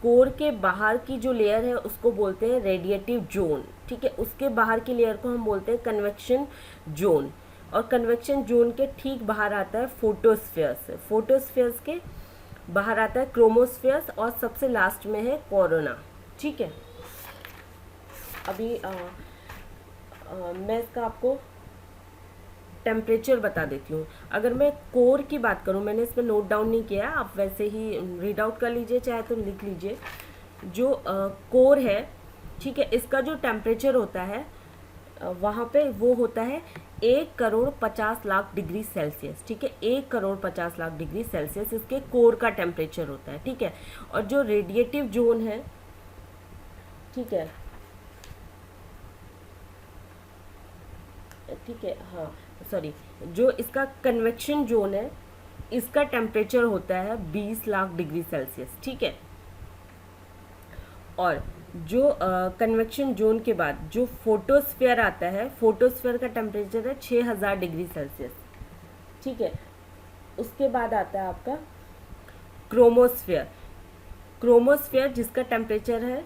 कोर के बाहर की जो लेयर है उसको बोलते हैं रेडिएटिव जोन, ठीक है। उसके बाहर की लेयर को हम बोलते हैं कन्वेक्शन जोन, और कन्वेक्शन जोन के ठीक बाहर आता है फोटोस्फीयर्स, फोटोस्फीयर्स के बाहर आता है क्रोमोस्फीयर्स, और सबसे लास्ट में है कोरोना, ठीक है। अभी मैं इसका आपको टेम्परेचर बता देती हूँ। अगर मैं कोर की बात करूँ, मैंने इसमें नोट डाउन नहीं किया, आप वैसे ही रीड आउट कर लीजिए, चाहे तो लिख लीजिए। जो कोर है, ठीक है, इसका जो टेम्परेचर होता है वहाँ पे वो होता है 1,50,00,000 डिग्री सेल्सियस, ठीक है, 1,50,00,000 डिग्री सेल्सियस इसके कोर का टेम्परेचर होता है, ठीक है। और जो रेडिएटिव जोन है, ठीक है, ठीक है, हाँ सॉरी, जो इसका कन्वेक्शन जोन है, इसका टेम्परेचर होता है 20 लाख डिग्री सेल्सियस, ठीक है। और जो कन्वेक्शन जोन के बाद जो फोटोस्फीयर आता है, फोटोस्फीयर का टेम्परेचर है 6000 डिग्री सेल्सियस, ठीक है। उसके बाद आता है आपका क्रोमोस्फीयर, क्रोमोस्फीयर जिसका टेम्परेचर है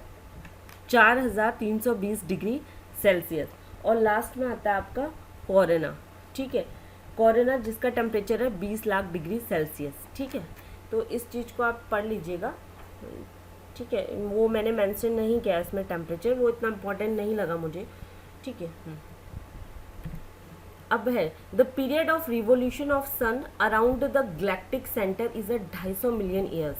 4320 डिग्री सेल्सियस। और लास्ट में आता है आपका कोरोना, ठीक है, कोरोना जिसका टेम्परेचर है 20 लाख डिग्री सेल्सियस, ठीक है। तो इस चीज़ को आप पढ़ लीजिएगा, ठीक है। वो मैंने मेंशन नहीं किया इसमें टेम्परेचर, वो इतना इम्पोर्टेंट नहीं लगा मुझे, ठीक है। अब है the period of revolution of sun around the galactic centre is 250 million years,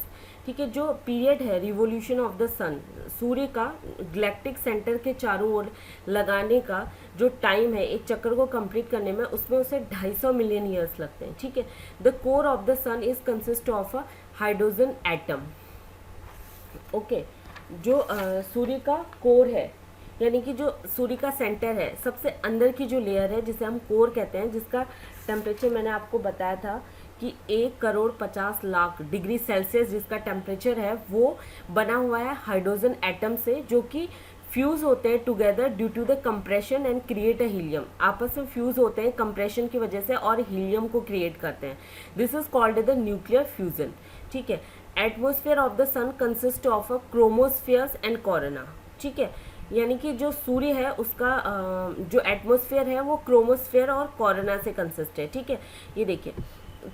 ठीक है। जो पीरियड है रिवोल्यूशन ऑफ द सन, सूर्य का गैलेक्टिक सेंटर के चारों ओर लगाने का जो टाइम है एक चक्कर को कंप्लीट करने में, उसमें उसे 250 मिलियन ईयर्स लगते हैं, ठीक है। The core of the sun is consist of a hydrogen atom, okay. जो सूर्य का कोर है, यानी कि जो सूर्य का सेंटर है, सबसे अंदर की जो लेयर है जिसे हम कोर कहते हैं, जिसका टेम्परेचर मैंने आपको बताया था कि 1,50,00,000 डिग्री सेल्सियस जिसका टेम्परेचर है, वो बना हुआ है हाइड्रोजन एटम से, जो कि फ्यूज़ होते हैं together due to the compression and create a helium, आपस में फ्यूज़ होते हैं कंप्रेशन की वजह से और हीलियम को क्रिएट करते हैं। This is called the nuclear fusion, ठीक है। Atmosphere of the sun consist of a chromospheres and corona, ठीक है। यानी कि जो सूर्य है उसका जो एटमोसफियर है वो क्रोमोस्फियर और कोरोना से कंसिस्ट है, ठीक है। ये देखिए,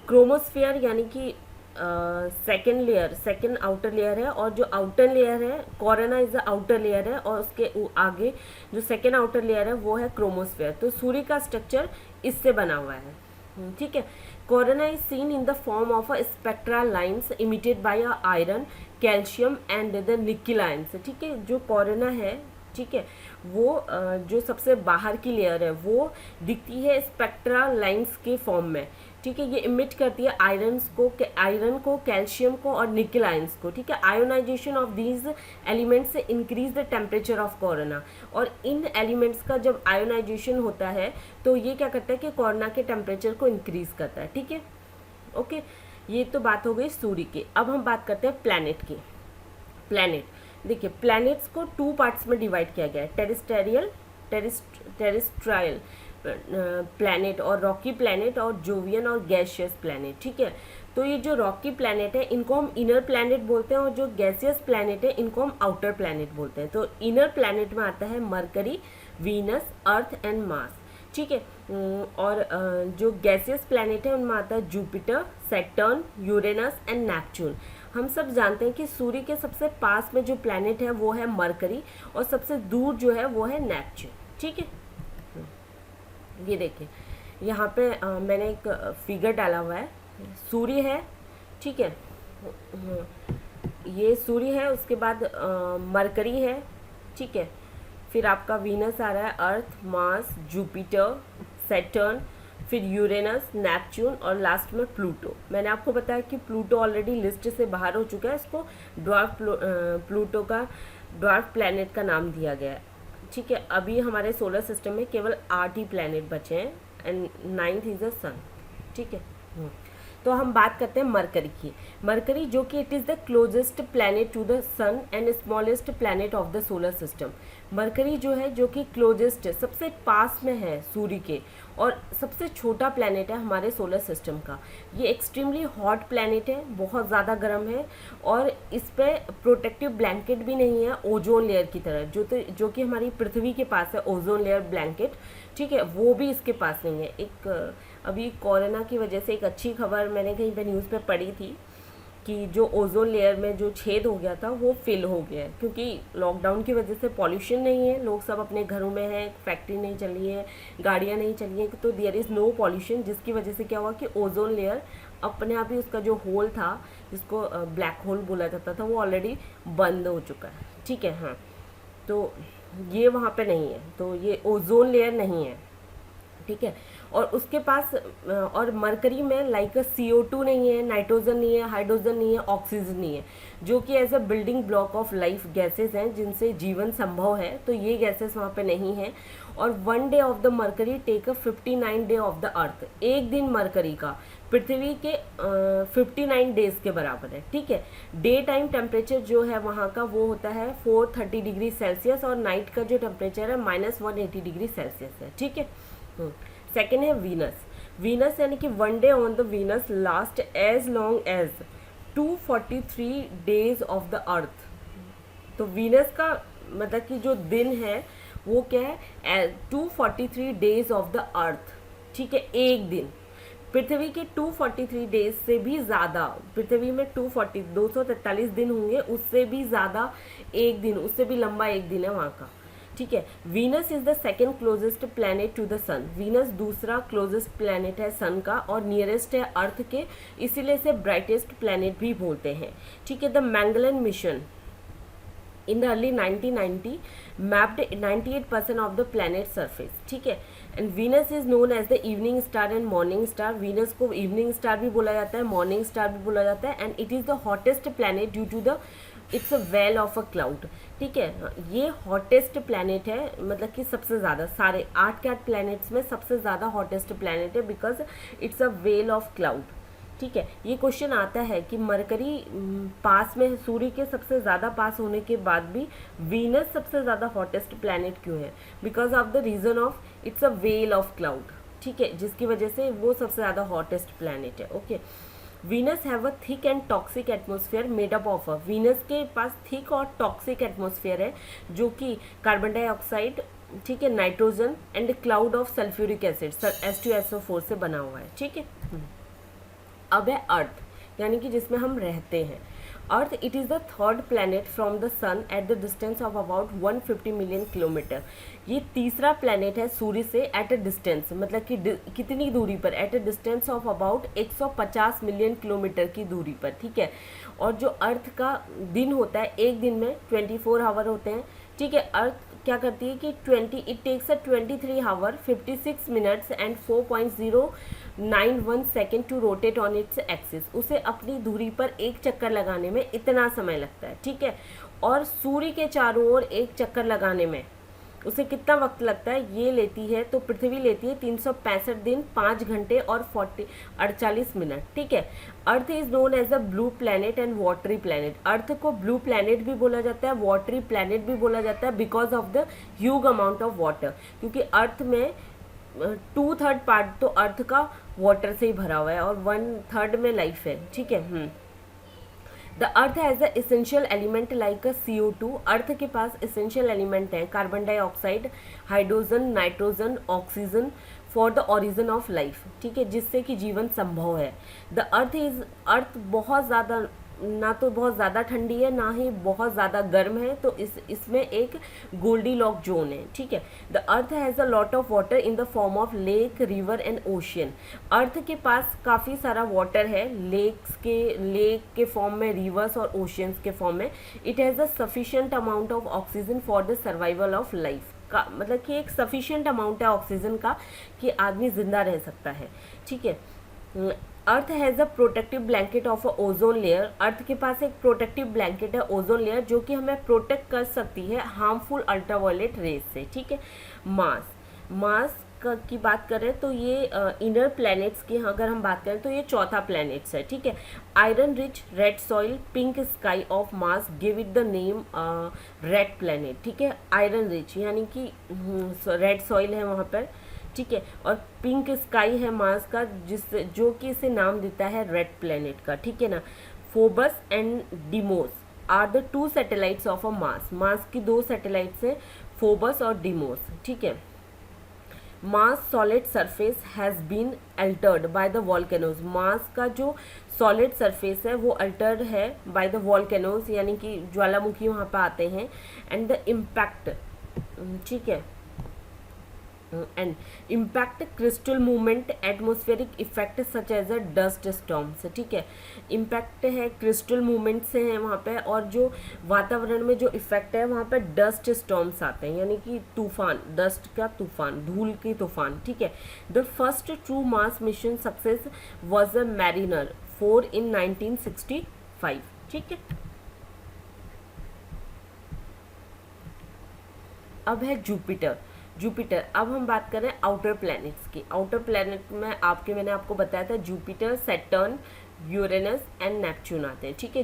क्रोमोस्फियर यानी कि second layer, second outer layer है, और जो आउटर लेयर है corona is the outer layer है, और उसके आगे जो सेकेंड आउटर लेयर है वो है क्रोमोस्फियर। तो सूर्य का स्ट्रक्चर इससे बना हुआ है, ठीक है। Corona is seen in the form of a spectral lines emitted by a iron, calcium and the nickel ions, ठीक है। जो कोरोना है, ठीक है, वो जो सबसे बाहर की लेयर है वो दिखती है स्पेक्ट्रल लाइंस के फॉर्म में, ठीक है। ये इमिट करती है आयरन को, कैल्शियम को और निकल आयंस को, ठीक है। आयोनाइजेशन ऑफ दीज एलिमेंट्स से increase the temperature of corona, और इन एलिमेंट्स का जब आयोनाइजेशन होता है तो ये क्या करता है कि कोरोना के टेम्परेचर को इंक्रीज करता है, ठीक है, ओके। ये तो बात हो गई सूर्य की। अब हम बात करते हैं प्लैनेट की। प्लैनेट, देखिए, प्लैनेट्स को 2 पार्ट्स में डिवाइड किया गया है, टेरेस्ट्रायल प्लैनेट और रॉकी प्लैनेट, और जोवियन और गैसियस प्लैनेट, ठीक है। तो ये जो रॉकी प्लैनेट है इनको हम इनर प्लैनेट बोलते हैं, और जो गैसियस प्लैनेट है इनको हम आउटर प्लैनेट बोलते हैं। तो इनर प्लैनेट में आता है mercury, Venus, earth and Mars, ठीक है। और जो गैसियस प्लैनेट है उनमें आता है Jupiter, Saturn, Uranus and Neptune. हम सब जानते हैं कि सूर्य के सबसे पास में जो प्लैनेट है वो है मरकरी, और सबसे दूर जो है वो है नेपच्यून, ठीक है। ये देखिए, यहाँ पे मैंने एक फिगर डाला हुआ है, सूर्य है, ठीक है, ये सूर्य है, उसके बाद मरकरी है, ठीक है, फिर आपका वीनस आ रहा है, अर्थ, मार्स, जुपिटर, सैटर्न, फिर यूरेनस, नेपच्यून और लास्ट में प्लूटो। मैंने आपको बताया कि प्लूटो ऑलरेडी लिस्ट से बाहर हो चुका है, इसको प्लूटो का ड्वार्फ प्लैनेट का नाम दिया गया है, ठीक है। अभी हमारे सोलर सिस्टम में केवल 8 ही प्लैनेट बचे हैं, एंड 9th इज द सन, ठीक है। तो हम बात करते हैं मरकरी की। मरकरी जो कि it is the closest planet to the sun and smallest planet of the solar system. Mercury जो है, जो कि क्लोजेस्ट, सबसे पास में है सूर्य के, और सबसे छोटा प्लैनेट है हमारे सोलर सिस्टम का। ये एक्सट्रीमली हॉट प्लैनेट है, बहुत ज़्यादा गर्म है, और इस पर प्रोटेक्टिव ब्लैंकेट भी नहीं है ओजोन लेयर की तरह, जो कि हमारी पृथ्वी के पास है ओजोन लेयर ब्लैंकेट, ठीक है, वो भी इसके पास नहीं है। एक अभी कोरोना की वजह से एक अच्छी खबर मैंने कहीं पे न्यूज़ पे पढ़ी थी कि जो ओजोन लेयर में जो छेद हो गया था वो फिल हो गया है, क्योंकि लॉकडाउन की वजह से पॉल्यूशन नहीं है, लोग सब अपने घरों में हैं, फैक्ट्री नहीं चल रही है, गाड़ियाँ नहीं चल रही हैं, तो देयर इज़ नो पॉल्यूशन, जिसकी वजह से क्या हुआ कि ओजोन लेयर अपने आप ही उसका जो होल था, जिसको ब्लैक होल बोला जाता था, वो ऑलरेडी बंद हो चुका है। ठीक है, हाँ, तो ये वहाँ पे नहीं है, तो ये ओजोन लेयर नहीं है। ठीक है, और उसके पास और मरकरी में लाइक CO2 नहीं है, नाइट्रोजन नहीं है, हाइड्रोजन नहीं है, ऑक्सीजन नहीं है, जो कि as a building block of life gases हैं जिनसे जीवन संभव है, तो ये गैसेस वहाँ पे नहीं है। और 1 day of the Mercury take a 59 day of the earth, एक दिन मरकरी का पृथ्वी के 59 डेज के बराबर है। ठीक है, डे टाइम टेम्परेचर जो है वहाँ का वो होता है 430 डिग्री सेल्सियस, और नाइट का जो टेम्परेचर है -180 डिग्री सेल्सियस है। ठीक है, सेकेंड है वीनस। वीनस यानी कि 1 day on the Venus last as long as 243 days of the earth. तो वीनस का मतलब कि जो दिन है वो क्या है, 243 डेज ऑफ द अर्थ। ठीक है, एक दिन। पृथ्वी के 243 डेज से भी ज़्यादा, पृथ्वी में 243 दिन होंगे, उससे भी ज़्यादा एक दिन, उससे भी लंबा एक दिन है वहाँ का। ठीक है, Venus is the second closest planet to the sun. Venus दूसरा क्लोजेस्ट प्लैनेट है सन का, और नियरेस्ट है अर्थ के, इसीलिए इसे ब्राइटेस्ट प्लैनेट भी बोलते हैं। ठीक है, the Magellan mission in the early 1990 mapped 98% of the planet surface. ठीक है, and Venus is known as the evening star and morning star. Venus को evening star भी बोला जाता है, morning star भी बोला जाता है, and it is the hottest planet due to the it's a veil of a cloud. ठीक है, ये हॉटेस्ट प्लैनेट है, मतलब कि सबसे ज़्यादा सारे 8 के 8 प्लैनेट्स में सबसे ज़्यादा हॉटेस्ट प्लैनेट है, because it's a well of cloud. ठीक है, ये क्वेश्चन आता है कि मरकरी पास में, सूर्य के सबसे ज़्यादा पास होने के बाद भी वीनस सबसे ज़्यादा हॉटेस्ट प्लैनेट क्यों है? Because of the reason of it's a well of cloud. ठीक है, जिसकी वजह से वो सबसे ज़्यादा हॉटेस्ट प्लैनेट है। Okay, Venus have a thick and toxic atmosphere made up of Venus के पास थिक और टॉक्सिक एटमॉस्फेयर है, जो कि कार्बन डाइऑक्साइड, ठीक है, nitrogen and cloud of sulphuric acid H2SO4 से बना हुआ है। ठीक है, अब है अर्थ, यानी कि जिसमें हम रहते हैं। Earth it is the third planet from the sun at the distance of about 150 million kilometre. ये तीसरा प्लैनेट है सूर्य से एट अ डिस्टेंस, मतलब कि कितनी दूरी पर? At a distance of about 150 million kilometre की दूरी पर। ठीक है, और जो अर्थ का दिन होता है, एक दिन में 24 आवर होते हैं। ठीक है, अर्थ क्या करती है कि it takes a 23 hour 56 minutes and 4.091 second to rotate on its axis. उसे अपनी धुरी पर एक चक्कर लगाने में इतना समय लगता है। ठीक है, और सूर्य के चारों ओर एक चक्कर लगाने में उसे कितना वक्त लगता है, ये लेती है, तो पृथ्वी लेती है 365 दिन 5 घंटे और 48 मिनट। ठीक है, earth is known as a blue planet and watery planet. Earth को ब्लू प्लैनेट भी बोला जाता है, वाटरी प्लैनेट भी बोला जाता है, because of the huge amount of water, क्योंकि अर्थ में 2/3 पार्ट तो अर्थ का वाटर से ही भरा हुआ है और 1/3 में लाइफ है। ठीक है, the earth has the essential element like a CO2। अर्थ के पास इसेंशियल एलिमेंट है carbon dioxide, hydrogen, nitrogen, oxygen for the origin of life. ठीक है, जिससे कि जीवन संभव है। द अर्थ बहुत ज़्यादा, ना तो बहुत ज़्यादा ठंडी है, ना ही बहुत ज़्यादा गर्म है, तो इसमें एक गोल्डी लॉक जोन है। ठीक है, the earth has a lot of water in the form of lake, river and ocean. Earth के पास काफ़ी सारा वाटर है, लेक के फॉर्म में, रिवर्स और ओशियंस के फॉर्म में। It has a sufficient amount of oxygen for the survival of life का, मतलब कि एक सफिशिएंट अमाउंट है ऑक्सीजन का कि आदमी जिंदा रह सकता है। ठीक है, earth has a protective blanket of a ozone layer. Earth के पास एक प्रोटेक्टिव ब्लैंकेट है ओजोन लेयर, जो कि हमें प्रोटेक्ट कर सकती है हार्मफुल अल्ट्रावायलेट रेज से। ठीक है, मास की बात करें तो ये इनर प्लैनेट्स की अगर हम बात करें तो ये चौथा प्लैनेट्स है। ठीक है, iron rich red soil pink sky of Mars give it the name red planet. ठीक है, आयरन रिच यानी कि रेड सॉइल है वहाँ पर। ठीक है, और पिंक स्काई है मार्स का, जो कि इसे नाम देता है रेड प्लैनेट का। ठीक है ना, Phobos and Deimos are the 2 satellites of a Mars की 2 सैटेलाइट्स हैं, फोबस और डिमोस। ठीक है, Mars solid surface has been altered by the volcanoes. Mars का जो सॉलिड सरफेस है वो अल्टर्ड है बाय द वॉल्केनोज, यानी कि ज्वालामुखी वहाँ पे आते हैं, एंड द इम्पैक्ट, ठीक है, and impact crustal movement atmospheric effect such as a dust storms, ठीक है, इम्पैक्ट है क्रिस्टल मूवमेंट से है वहाँ पे, और जो वातावरण में जो इफेक्ट है वहाँ पे डस्ट स्टॉर्म्स आते हैं, यानी कि तूफान, डस्ट का तूफान, धूल की तूफान, ठीक है। The first true mass mission success was a mariner 4 in 1965, ठीक है। अब है जुपिटर। जुपिटर, अब हम बात करें आउटर प्लैनेट्स की। आउटर प्लैनेट में मैंने आपको बताया था Jupiter, Saturn, Uranus and Neptune आते हैं, ठीक है।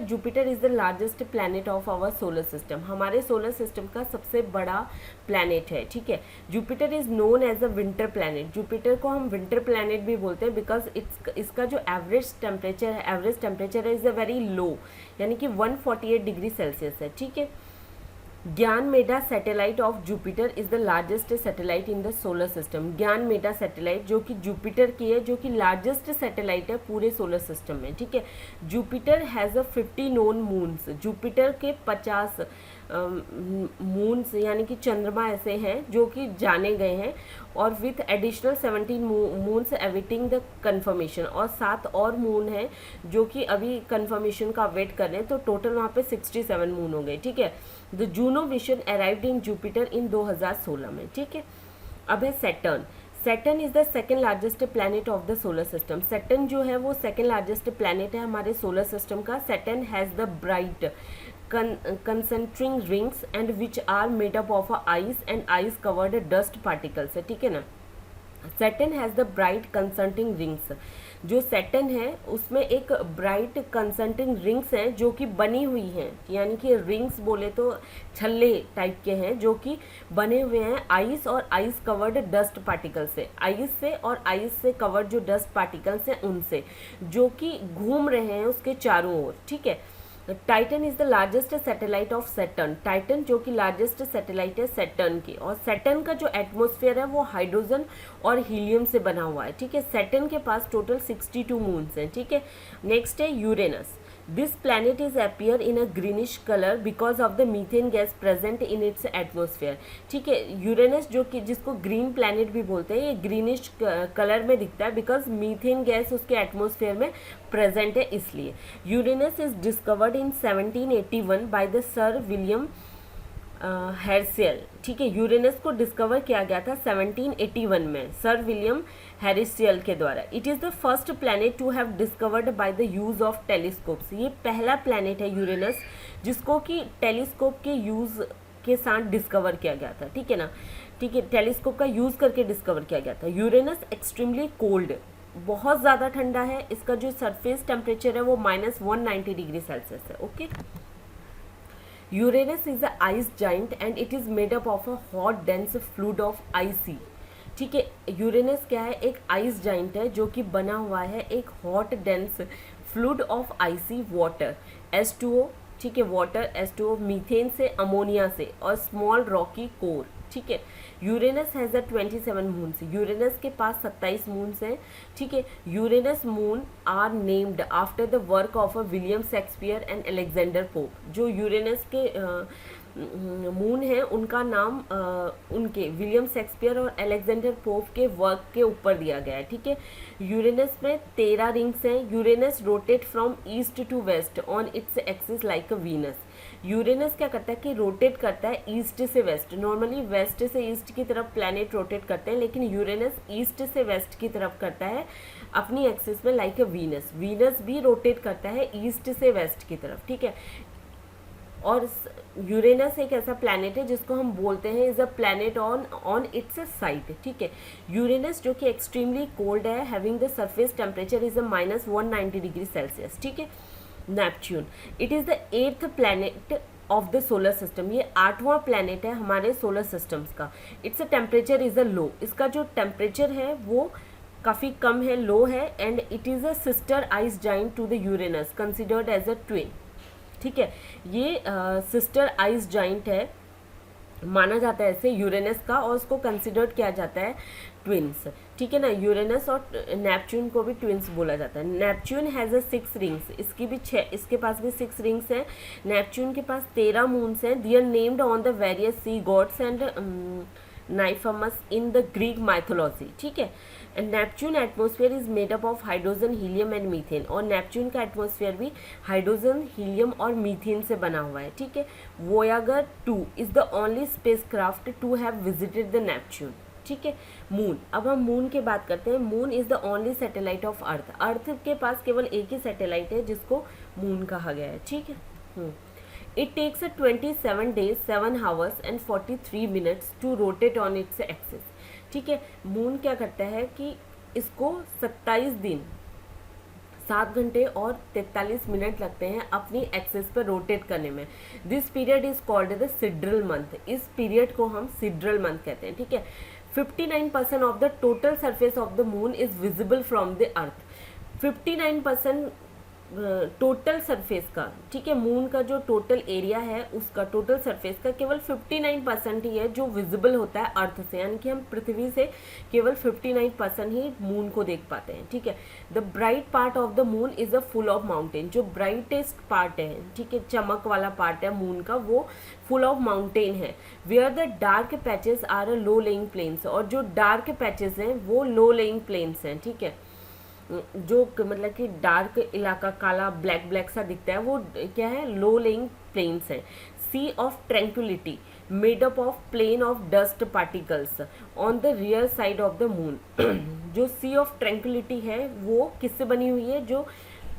Jupiter is the largest planet of our solar system, हमारे सोलर सिस्टम का सबसे बड़ा प्लैनेट है, ठीक है। Jupiter is known as a winter planet, Jupiter को हम विंटर प्लैनेट भी बोलते हैं बिकॉज इसका जो एवरेज टेम्परेचर है इज अ वेरी लो, यानी कि 148 डिग्री सेल्सियस है, ठीक है। Ganymede satellite of Jupiter is the largest satellite in the solar system. Ganymede satellite जो कि जुपिटर की है, जो कि लार्जेस्ट सैटेलाइट है पूरे सोलर सिस्टम में, ठीक है। Jupiter has a 50 known moons, Jupiter के 50 मून्स यानी कि चंद्रमा ऐसे हैं जो कि जाने गए हैं, और with additional 17 moons awaiting the confirmation, और 7 और मून हैं जो कि अभी कन्फर्मेशन का वेट कर रहे हैं, तो टोटल वहाँ पे 67 मून हो गए, ठीक है। The Juno mission arrived in Jupiter in 2016 में, ठीक है। अब है Saturn. Saturn is the second largest planet of the solar system. Saturn जो है वो सेकेंड लार्जेस्ट प्लैनेट है हमारे सोलर सिस्टम का। Saturn has the bright concentric rings and which are made up of ice and ice covered dust particles है, ठीक है ना। Saturn has the bright concentric rings, जो सैटर्न है उसमें एक ब्राइट कंसेंट्रिंग रिंग्स हैं जो कि बनी हुई हैं, यानी कि रिंग्स बोले तो छल्ले टाइप के हैं जो कि बने हुए हैं आइस और आइस कवर्ड डस्ट पार्टिकल से, आइस से और आइस से कवर्ड जो डस्ट पार्टिकल्स हैं उनसे, जो कि घूम रहे हैं उसके चारों ओर, ठीक है। Titan is the largest satellite of Saturn. Titan जो कि लार्जेस्ट सैटेलाइट है सैटर्न की, और सैटर्न का जो एटमॉस्फेयर है वो हाइड्रोजन और हीलियम से बना हुआ है, ठीक है। सैटर्न के पास टोटल 62 मून्स हैं, ठीक है। नेक्स्ट है Uranus. This planet is appear in a greenish colour because of the methane gas present in its atmosphere, ठीक है। यूरेनस जो कि जिसको ग्रीन प्लैनेट भी बोलते हैं, ये ग्रीनिश कलर में दिखता है बिकॉज मीथेन गैस उसके एटमॉस्फेयर में प्रेजेंट है इसलिए। Uranus is discovered in 1781 by the sir William Herschel, ठीक है। यूरेनस को डिस्कवर किया गया था 1781 में सर विलियम हेरिसियल के द्वारा। It is the first planet to have discovered by the use of telescopes. ये पहला प्लैनेट है यूरेनस जिसको कि टेलीस्कोप के यूज़ के साथ डिस्कवर किया गया था, ठीक है ना, ठीक है। टेलीस्कोप का यूज़ करके डिस्कवर किया गया था। यूरेनस एक्सट्रीमली कोल्ड, बहुत ज़्यादा ठंडा है, इसका जो सरफेस टेम्परेचर है वो -190 डिग्री सेल्सियस है, okay. Uranus is a ice giant and it is made up of a hot dense fluid of icy, ठीक है। यूरेनस क्या है, एक आइस जाइंट है जो कि बना हुआ है एक hot dense fluid of icy water, H2O, ठीक है, वाटर H2O, मीथेन से, अमोनिया से, और स्मॉल रॉकी कोर, ठीक है। Uranus has a 27 moons, Uranus के पास 27 मून्स हैं, ठीक है। Uranus moon are named after the work of a William Shakespeare and Alexander Pope. जो यूरेनस के मून है उनका नाम उनके विलियम शेक्सपियर और अलेक्जेंडर पोप के वर्क के ऊपर दिया गया है, ठीक है। यूरेनस में 13 रिंग्स हैं। Uranus rotate from east to west on its axis like a Venus. Uranus क्या करता है कि रोटेट करता है ईस्ट से वेस्ट, नॉर्मली वेस्ट से ईस्ट की तरफ प्लैनेट रोटेट करते हैं, लेकिन यूरेनस ईस्ट से वेस्ट की तरफ करता है अपनी एक्सिस में लाइक अ वीनस। वीनस भी रोटेट करता है ईस्ट से वेस्ट की तरफ, ठीक है। और यूरेनस एक ऐसा प्लैनेट है जिसको हम बोलते हैं is a planet on its side, ठीक है। यूरेनस जो कि एक्सट्रीमली कोल्ड है, having the surface temperature is a -190 degree Celsius, ठीक है। Neptune, it is the 8th planet of the solar system. ये 8वां प्लैनेट है हमारे सोलर सिस्टम्स का। Its a temperature is a low, इसका जो टेम्परेचर है वो काफ़ी कम है, लो है, and it is a sister ice giant to the Uranus considered as a twin, ठीक है। ये सिस्टर आइस जाइंट है, माना जाता है ऐसे यूरेनस का, और उसको कंसिडर्ड किया जाता है ट्विन्स। ठीक है ना। यूरेनस और नेपच्यून को भी ट्विंस बोला जाता है। नेपच्यून हैज़ अ 6 रिंग्स, इसकी भी 6, इसके पास भी 6 रिंग्स हैं। नेपच्यून के पास 13 मून्स हैं। They are named on the various sea gods and nymphs in the Greek mythology, ठीक है। Neptune atmosphere is made up of hydrogen, helium and methane, और नेपच्यून का एटमॉस्फेयर भी हाइड्रोजन, हीलियम और methane से बना हुआ है, ठीक है। Voyager 2 is the only spacecraft to have visited the Neptune, ठीक है। मून, अब हम मून की बात करते हैं। Moon is the only satellite of earth, earth के पास केवल एक ही सैटेलाइट है जिसको मून कहा गया है, ठीक है। It takes 27 days 7 hours and 43 minutes to rotate on its axis, ठीक है। मून क्या करता है कि इसको 27 दिन 7 घंटे और 43 मिनट लगते हैं अपनी एक्सिस पर रोटेट करने में। This period is called the sidereal month, इस पीरियड को हम सिड्रल मंथ कहते हैं, ठीक है। 59% of the total surface of the moon is visible from the earth, 59% total surface का, ठीक है। मून का जो टोटल एरिया है उसका टोटल सरफेस का केवल 59% ही है जो विजिबल होता है अर्थ से, यानी कि हम पृथ्वी से केवल 59% ही मून को देख पाते हैं, ठीक है। The bright part of the moon is a full of mountain, जो ब्राइटेस्ट पार्ट है, ठीक है, चमक वाला पार्ट है मून का, वो फुल ऑफ माउंटेन है। Where the dark patches are a low lying plains, और जो डार्क पैचेस हैं वो लो लेइंग प्लेन्स हैं, ठीक है। जो मतलब कि डार्क इलाका काला ब्लैक ब्लैक सा दिखता है वो क्या है, लो लेइंग प्लेन्स है। Sea of tranquility made up of plain of dust particles on the rear side of the moon, जो सी ऑफ ट्रैंक्विलिटी है वो किससे बनी हुई है, जो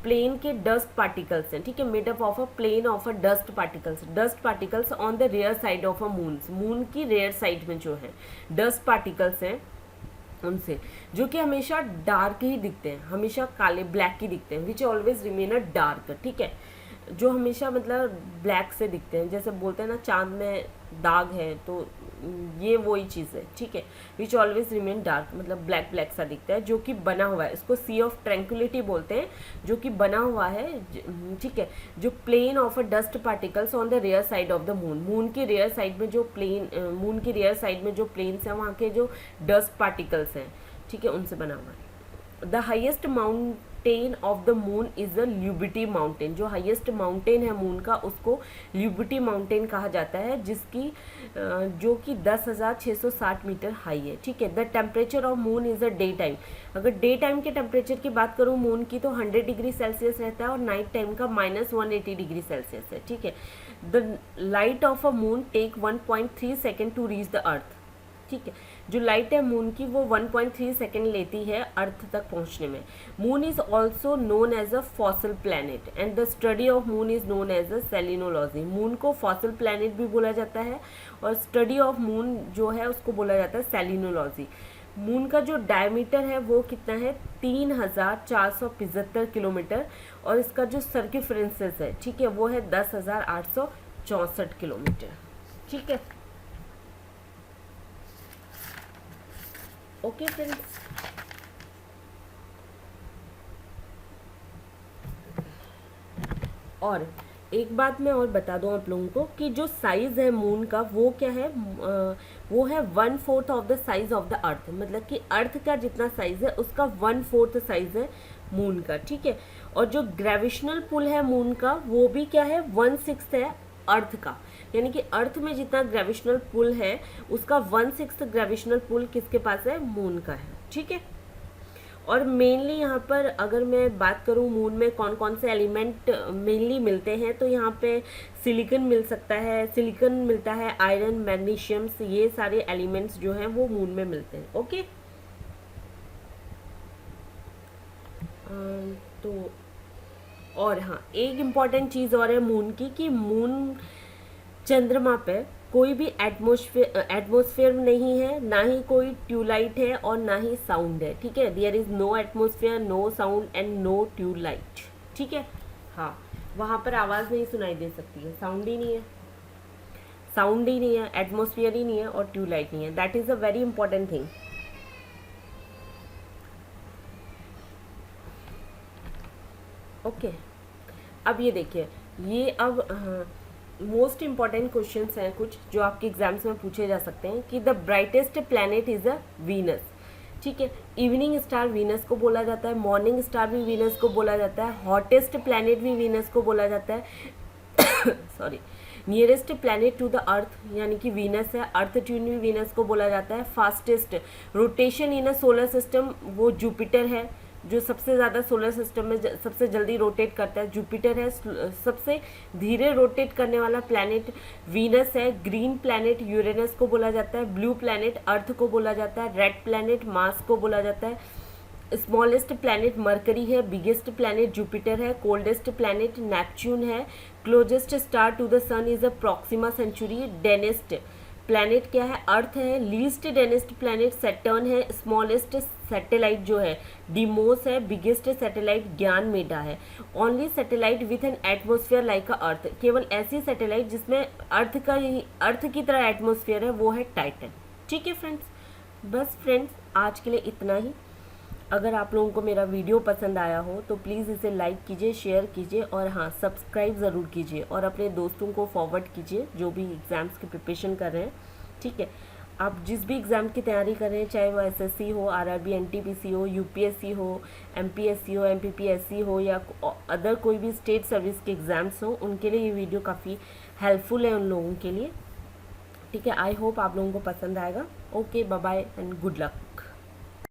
प्लेन के डस्ट पार्टिकल्स हैं, ठीक है। Made up of a plain of a dust particles on the rear side of a moon की रेयर साइड में जो है डस्ट पार्टिकल्स हैं उनसे, जो कि हमेशा डार्क ही दिखते हैं, हमेशा काले ब्लैक ही दिखते हैं, which always remain a dark, ठीक है। जो हमेशा मतलब ब्लैक से दिखते हैं, जैसे बोलते हैं ना चांद में दाग है, तो ये वही चीज़ है, ठीक है। विच ऑलवेज रिमेन डार्क मतलब ब्लैक ब्लैक सा दिखता है, जो कि बना हुआ है, इसको सी ऑफ ट्रैंक्विलिटी बोलते हैं, जो कि बना हुआ है, ठीक है। जो plain of a dust particles on the rear side of the moon की रेयर साइड में जो प्लेन, मून की रेयर साइड में जो प्लेन्स हैं वहाँ के जो डस्ट पार्टिकल्स हैं, ठीक है, उनसे बना हुआ है। The highest mountain of the moon is the Leibnitz mountain, जो हाईएस्ट माउंटेन है मून का उसको ल्यूबिटी माउंटेन कहा जाता है, जिसकी जो कि 10,660 मीटर हाई है, ठीक है। The temperature of moon is a day time, अगर डे टाइम के टेम्परेचर की बात करूँ मून की तो 100 डिग्री सेल्सियस रहता है, और नाइट टाइम का -180 डिग्री सेल्सियस है, ठीक है। The light of a moon take 1.3 second to reach the earth, ठीक है। जो लाइट है मून की वो 1.3 सेकेंड लेती है अर्थ तक पहुंचने में। Moon is also known as a fossil planet and the study of moon is known as a selenology, moon को फॉसिल प्लैनेट भी बोला जाता है और स्टडी ऑफ मून जो है उसको बोला जाता है सेलिनोलॉजी। मून का जो डायमीटर है वो कितना है, 3,475 किलोमीटर, और इसका जो सर्किफरेंसेस है, ठीक है, वो है 10,864 किलोमीटर, ठीक है। ओके फ्रेंड्स, और एक बात मैं और बता दूं आप लोगों को कि जो साइज़ है मून का वो क्या है, वो है 1/4 of the size of the अर्थ, मतलब कि अर्थ का जितना साइज़ है उसका 1/4 साइज़ है मून का, ठीक है। और जो ग्रेविशनल पुल है मून का वो भी क्या है, 1/6 है अर्थ का, यानी कि अर्थ में जितना ग्रेविशनल पुल है उसका 1/6 ग्रेविशनल पुल किसके पास है, मून का है, ठीक है। और मेनली यहाँ पर अगर मैं बात करूँ मून में कौन कौन से एलिमेंट मेनली मिलते हैं, तो यहाँ पे सिलिकॉन मिल सकता है, सिलिकॉन मिलता है, आयरन, मैग्नीशियम्स, ये सारे एलिमेंट्स जो हैं वो मून में मिलते हैं, ओके। तो और हाँ, एक इम्पॉर्टेंट चीज़ और है मून की कि मून चंद्रमा पे कोई भी एटमॉस्फेयर नहीं है, ना ही कोई ट्यूबलाइट है और ना ही साउंड है, ठीक है। There is no atmosphere, no sound and no twilight, ठीक है। हाँ, वहाँ पर आवाज़ नहीं सुनाई दे सकती है, साउंड ही नहीं है, साउंड ही नहीं है, एटमॉस्फेयर ही नहीं है और ट्यूबलाइट नहीं है। That is a very important thing, okay. अब ये देखिए, ये अब मोस्ट इम्पॉर्टेंट क्वेश्चंस हैं कुछ जो आपके एग्जाम्स में पूछे जा सकते हैं कि the brightest planet is a Venus, ठीक है। इवनिंग स्टार वीनस को बोला जाता है, मॉर्निंग स्टार भी वीनस को बोला जाता है, हॉटेस्ट प्लैनेट भी वीनस को बोला जाता है sorry. Nearest planet to the earth यानी कि वीनस है, अर्थ ट्यून भी वीनस को बोला जाता है। फास्टेस्ट रोटेशन इन अ सोलर सिस्टम वो जुपिटर है, जो सबसे ज़्यादा सोलर सिस्टम में सबसे जल्दी रोटेट करता है जुपिटर है। सबसे धीरे रोटेट करने वाला प्लैनेट वीनस है। ग्रीन प्लैनेट यूरेनस को बोला जाता है, ब्लू प्लैनेट अर्थ को बोला जाता है, रेड प्लैनेट मार्स को बोला जाता है। स्मॉलेस्ट प्लैनेट मरकरी है, बिगेस्ट प्लैनेट जुपिटर है, कोल्डेस्ट प्लैनेट नेपच्यून है, closest star to the sun is a Proxima Centauri. Densest planet क्या है? अर्थ है। लीस्ट डेनेस्ट प्लैनेट सैटर्न है। स्मॉलेस्ट सैटेलाइट जो है डिमोस है। बिगेस्ट सैटेलाइट ज्ञानमेडा है। Only satellite with an atmosphere like a earth, केवल ऐसी सैटेलाइट जिसमें अर्थ की तरह एटमोसफियर है वो है टाइटन। ठीक है फ्रेंड्स, बस फ्रेंड्स आज के लिए इतना ही। अगर आप लोगों को मेरा वीडियो पसंद आया हो तो प्लीज़ इसे लाइक कीजिए, शेयर कीजिए और हाँ सब्सक्राइब ज़रूर कीजिए और अपने दोस्तों को फॉरवर्ड कीजिए जो भी एग्ज़ाम्स की प्रिपरेशन कर रहे हैं। ठीक है, आप जिस भी एग्ज़ाम की तैयारी कर रहे हैं, चाहे वो एसएससी हो, आरआरबी, एनटीपीसी हो, यूपीएससी हो, एमपीएससी हो, एमपीपीएससी हो या अदर कोई भी स्टेट सर्विस के एग्ज़ाम्स हो, उनके लिए ये वीडियो काफ़ी हेल्पफुल है उन लोगों के लिए। ठीक है, आई होप आप लोगों को पसंद आएगा। Okay, bye bye and good luck.